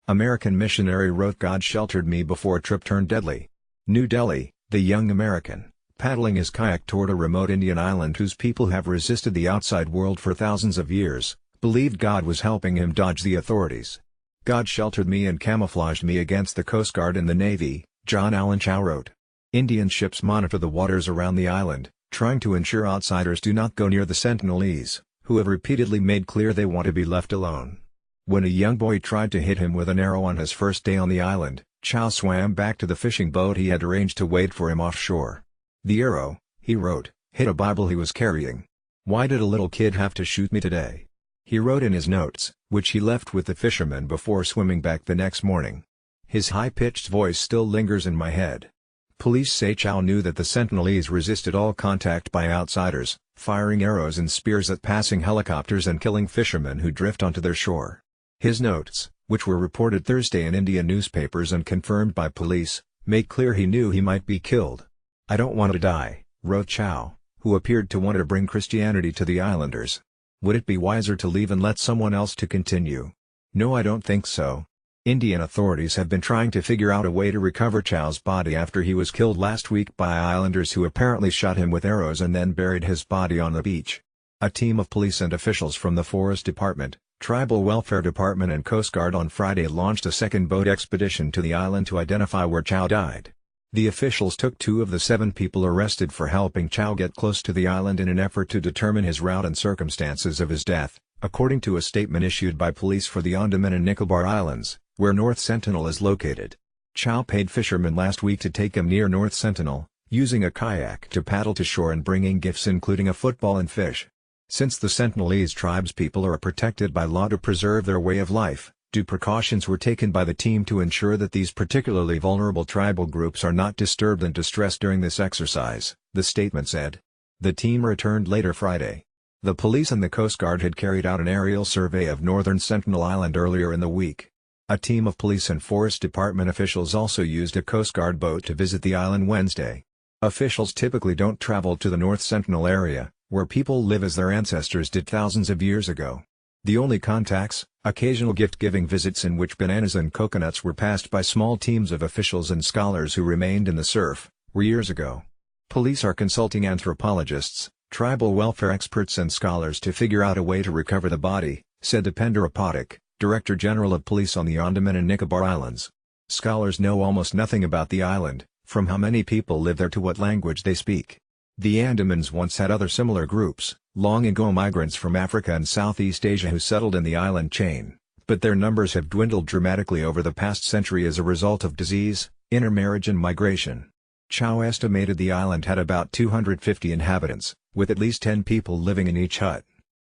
American missionary wrote God sheltered me before trip turned deadly. New Delhi, the young American, paddling his kayak toward a remote Indian island whose people have resisted the outside world for thousands of years, believed God was helping him dodge the authorities. God sheltered me and camouflaged me against the Coast Guard and the Navy, John Allen Chow wrote. Indian ships monitor the waters around the island, trying to ensure outsiders do not go near the Sentinelese, who have repeatedly made clear they want to be left alone. When a young boy tried to hit him with an arrow on his first day on the island, Chow swam back to the fishing boat he had arranged to wait for him offshore. The arrow, he wrote, hit a Bible he was carrying. Why did a little kid have to shoot me today? He wrote in his notes, which he left with the fisherman before swimming back the next morning. His high-pitched voice still lingers in my head. Police say Chow knew that the Sentinelese resisted all contact by outsiders, firing arrows and spears at passing helicopters and killing fishermen who drift onto their shore. His notes, which were reported Thursday in Indian newspapers and confirmed by police, make clear he knew he might be killed. "I don't want to die," wrote Chow, who appeared to want to bring Christianity to the islanders. "Would it be wiser to leave and let someone else to continue?" "No, I don't think so." Indian authorities have been trying to figure out a way to recover Chow's body after he was killed last week by islanders who apparently shot him with arrows and then buried his body on the beach. A team of police and officials from the Forest Department, Tribal Welfare Department and Coast Guard on Friday launched a second boat expedition to the island to identify where Chow died. The officials took 2 of the 7 people arrested for helping Chow get close to the island in an effort to determine his route and circumstances of his death, according to a statement issued by police for the Andaman and Nicobar Islands, where North Sentinel is located. Chow paid fishermen last week to take him near North Sentinel, using a kayak to paddle to shore and bringing gifts including a football and fish. Since the Sentinelese tribespeople are protected by law to preserve their way of life, due precautions were taken by the team to ensure that these particularly vulnerable tribal groups are not disturbed and distressed during this exercise, the statement said. The team returned later Friday. The police and the Coast Guard had carried out an aerial survey of northern Sentinel Island earlier in the week. A team of police and Forest Department officials also used a Coast Guard boat to visit the island Wednesday. Officials typically don't travel to the North Sentinel area, where people live as their ancestors did thousands of years ago. The only contacts, occasional gift-giving visits in which bananas and coconuts were passed by small teams of officials and scholars who remained in the surf, were years ago. Police are consulting anthropologists, tribal welfare experts and scholars to figure out a way to recover the body, said Dipender Pathak, Director General of Police on the Andaman and Nicobar Islands. Scholars know almost nothing about the island, from how many people live there to what language they speak. The Andamans once had other similar groups, long ago migrants from Africa and Southeast Asia who settled in the island chain, but their numbers have dwindled dramatically over the past century as a result of disease, intermarriage and migration. Chow estimated the island had about 250 inhabitants, with at least 10 people living in each hut.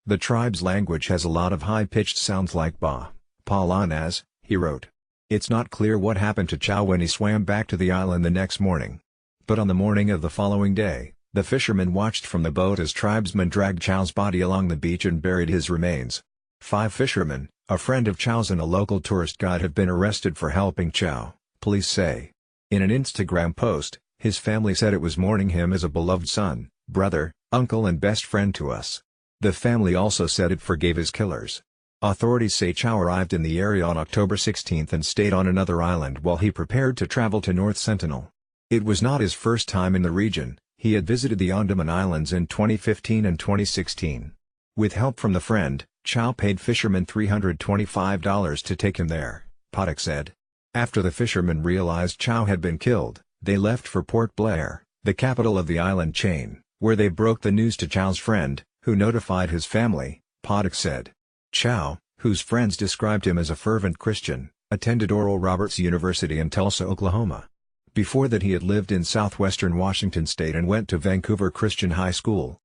The tribe's language has a lot of high-pitched sounds like ba, pa lan as, he wrote. It's not clear what happened to Chow when he swam back to the island the next morning. But on the morning of the following day, the fishermen watched from the boat as tribesmen dragged Chow's body along the beach and buried his remains. 5 fishermen, a friend of Chow's and a local tourist guide have been arrested for helping Chow, police say. In an Instagram post, his family said it was mourning him as a beloved son, brother, uncle and best friend to us. The family also said it forgave his killers. Authorities say Chow arrived in the area on October 16 and stayed on another island while he prepared to travel to North Sentinel. It was not his first time in the region. He had visited the Andaman Islands in 2015 and 2016. With help from the friend, Chow paid fishermen $325 to take him there, Pathak said. After the fishermen realized Chow had been killed, they left for Port Blair, the capital of the island chain, where they broke the news to Chow's friend, who notified his family, Pathak said. Chow, whose friends described him as a fervent Christian, attended Oral Roberts University in Tulsa, Oklahoma. Before that he had lived in southwestern Washington state and went to Vancouver Christian High School.